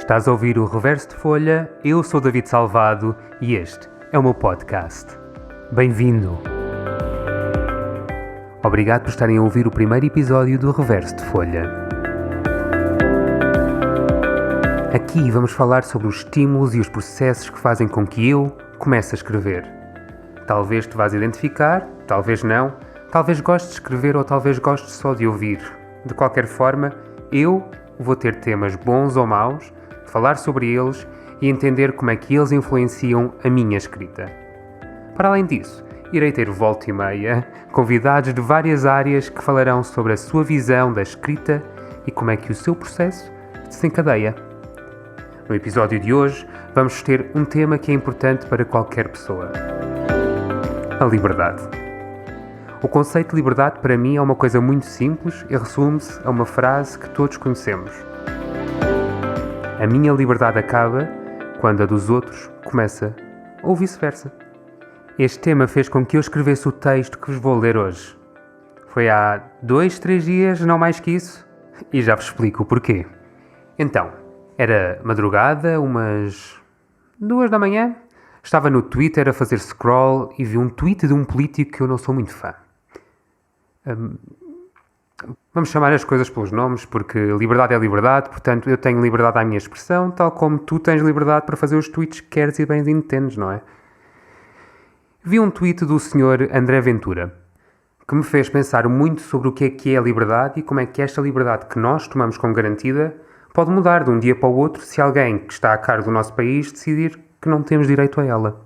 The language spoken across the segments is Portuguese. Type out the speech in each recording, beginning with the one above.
Estás a ouvir o Reverso de Folha, eu sou David Salvado e este é o meu podcast. Bem-vindo! Obrigado por estarem a ouvir o primeiro episódio do Reverso de Folha. Aqui vamos falar sobre os estímulos e os processos que fazem com que eu comece a escrever. Talvez te vás identificar, talvez não, talvez gostes de escrever ou talvez gostes só de ouvir. De qualquer forma, eu vou ter temas bons ou maus, falar sobre eles e entender como é que eles influenciam a minha escrita. Para além disso, irei ter volta e meia convidados de várias áreas que falarão sobre a sua visão da escrita e como é que o seu processo se desencadeia. No episódio de hoje, vamos ter um tema que é importante para qualquer pessoa: a liberdade. O conceito de liberdade para mim é uma coisa muito simples e resume-se a uma frase que todos conhecemos: a minha liberdade acaba quando a dos outros começa, ou vice-versa. Este tema fez com que eu escrevesse o texto que vos vou ler hoje. Foi há 2-3 dias, não mais que isso, e já vos explico o porquê. Então, era madrugada, umas 2 da manhã, estava no Twitter a fazer scroll e vi um tweet de um político que eu não sou muito fã. Vamos chamar as coisas pelos nomes, porque liberdade é liberdade, portanto eu tenho liberdade à minha expressão, tal como tu tens liberdade para fazer os tweets que queres e bem entendes, não é? Vi um tweet do Sr. André Ventura, que me fez pensar muito sobre o que é a liberdade e como é que esta liberdade que nós tomamos como garantida pode mudar de um dia para o outro se alguém que está a cargo do nosso país decidir que não temos direito a ela.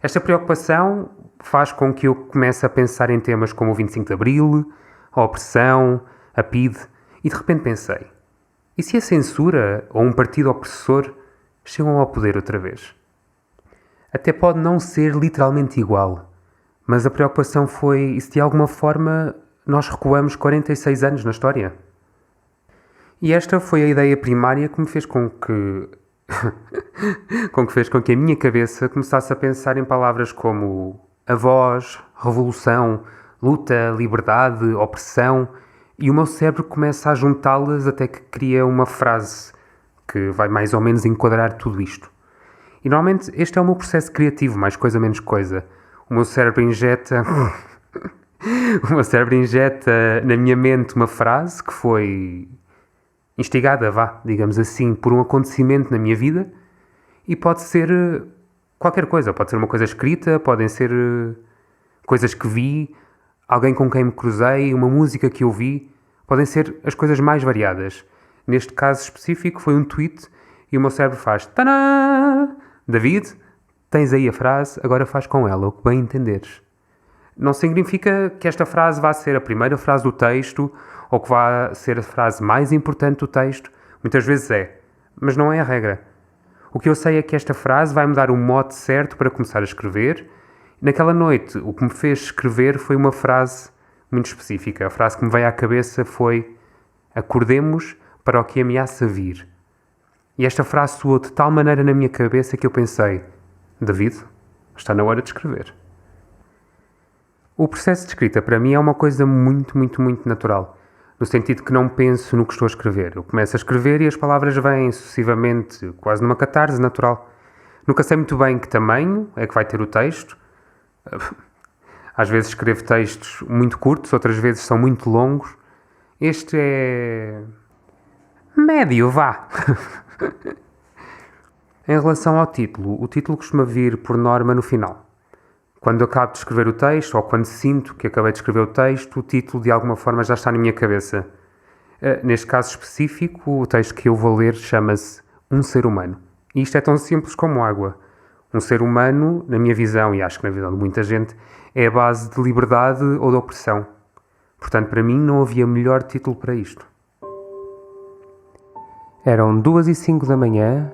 Esta preocupação faz com que eu comece a pensar em temas como o 25 de Abril, a opressão, a PIDE, e de repente pensei: e se a censura ou um partido opressor chegam ao poder outra vez? Até pode não ser literalmente igual, mas a preocupação foi: e se de alguma forma nós recuamos 46 anos na história? E esta foi a ideia primária que me fez com que a minha cabeça começasse a pensar em palavras como a voz, revolução, luta, liberdade, opressão, e o meu cérebro começa a juntá-las até que cria uma frase que vai mais ou menos enquadrar tudo isto. E normalmente este é o meu processo criativo, mais coisa menos coisa. O meu cérebro injeta na minha mente uma frase que foi instigada, digamos assim, por um acontecimento na minha vida, e pode ser qualquer coisa. Pode ser uma coisa escrita, podem ser coisas que vi, alguém com quem me cruzei, uma música que eu vi, podem ser as coisas mais variadas. Neste caso específico foi um tweet e o meu cérebro faz tanã! David, tens aí a frase, agora faz com ela o que bem entenderes. Não significa que esta frase vá ser a primeira frase do texto ou que vá ser a frase mais importante do texto. Muitas vezes é, mas não é a regra. O que eu sei é que esta frase vai me dar o mote certo para começar a escrever. Naquela noite, o que me fez escrever foi uma frase muito específica. A frase que me veio à cabeça foi: acordemos para o que ameaça vir. E esta frase soou de tal maneira na minha cabeça que eu pensei: David, está na hora de escrever. O processo de escrita para mim é uma coisa muito, muito, muito natural. No sentido que não penso no que estou a escrever. Eu começo a escrever e as palavras vêm sucessivamente, quase numa catarse natural. Nunca sei muito bem que tamanho é que vai ter o texto. Às vezes escrevo textos muito curtos, outras vezes são muito longos. Este é médio, vá. Em relação ao título, o título costuma vir por norma no final. Quando acabo de escrever o texto, ou quando sinto que acabei de escrever o texto, o título de alguma forma já está na minha cabeça. Neste caso específico, o texto que eu vou ler chama-se Um Ser Humano. E isto é tão simples como água. Um ser humano, na minha visão, e acho que na visão de muita gente, é a base de liberdade ou de opressão. Portanto, para mim, não havia melhor título para isto. Eram 2:05 da manhã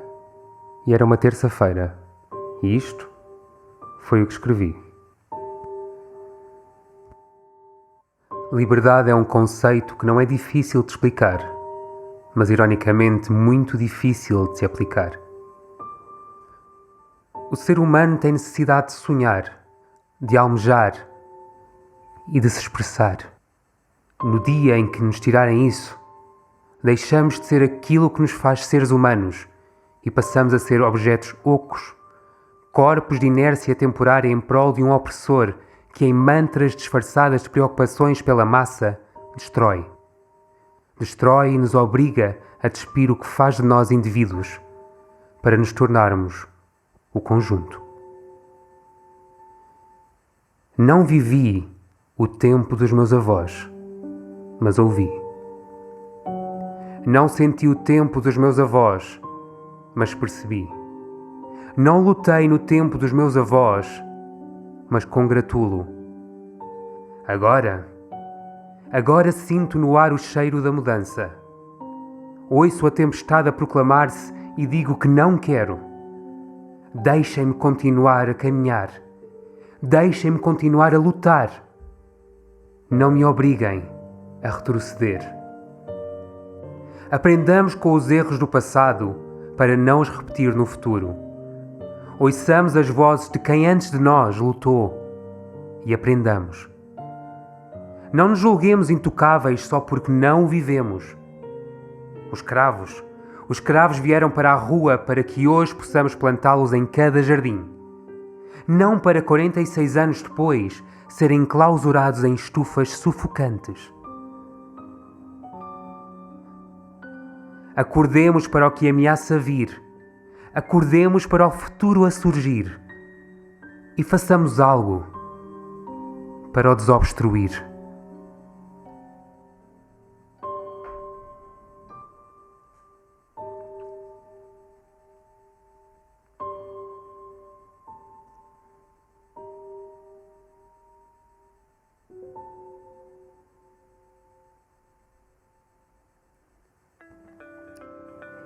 e era uma terça-feira. E isto foi o que escrevi. Liberdade é um conceito que não é difícil de explicar, mas ironicamente muito difícil de se aplicar. O ser humano tem necessidade de sonhar, de almejar e de se expressar. No dia em que nos tirarem isso, Deixamos de ser aquilo que nos faz seres humanos e passamos a ser objetos ocos, corpos de inércia temporária em prol de um opressor que, em mantras disfarçadas de preocupações pela massa, destrói. Destrói e nos obriga a despir o que faz de nós indivíduos, para nos tornarmos o conjunto. Não vivi o tempo dos meus avós, mas ouvi. Não senti o tempo dos meus avós, mas percebi. Não lutei no tempo dos meus avós, mas congratulo. Agora sinto no ar o cheiro da mudança. Ouço a tempestade a proclamar-se e digo que não quero. Deixem-me continuar a caminhar. Deixem-me continuar a lutar. Não me obriguem a retroceder. Aprendamos com os erros do passado para não os repetir no futuro. Ouçamos as vozes de quem antes de nós lutou e aprendamos. Não nos julguemos intocáveis só porque não o vivemos. Os escravos vieram para a rua para que hoje possamos plantá-los em cada jardim. Não para 46 anos depois serem clausurados em estufas sufocantes. Acordemos para o que ameaça vir. Acordemos para o futuro a surgir. E façamos algo para o desobstruir.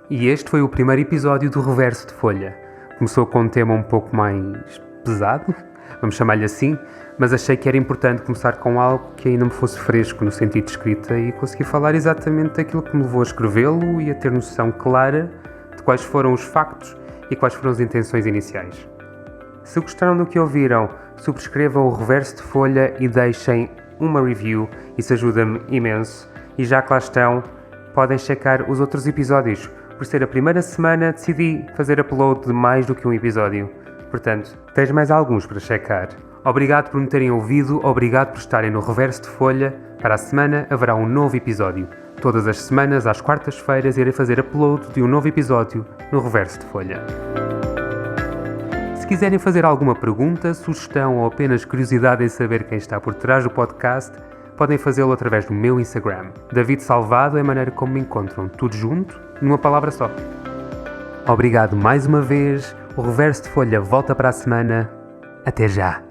E este foi o primeiro episódio do Reverso de Folha. Começou com um tema um pouco mais pesado, vamos chamar-lhe assim, mas achei que era importante começar com algo que ainda me fosse fresco no sentido de escrita e conseguir falar exatamente daquilo que me levou a escrevê-lo e a ter noção clara de quais foram os factos e quais foram as intenções iniciais. Se gostaram do que ouviram, subscrevam o Reverso de Folha e deixem uma review, isso ajuda-me imenso. E já que lá estão, podem checar os outros episódios. Por ser a primeira semana, decidi fazer upload de mais do que um episódio. Portanto, tens mais alguns para checar. Obrigado por me terem ouvido, obrigado por estarem no Reverso de Folha. Para a semana haverá um novo episódio. Todas as semanas, às quartas-feiras, irei fazer upload de um novo episódio no Reverso de Folha. Se quiserem fazer alguma pergunta, sugestão ou apenas curiosidade em saber quem está por trás do podcast, podem fazê-lo através do meu Instagram. David Salvado é a maneira como me encontram, tudo junto, numa palavra só. Obrigado mais uma vez, o Reverso de Folha volta para a semana. Até já!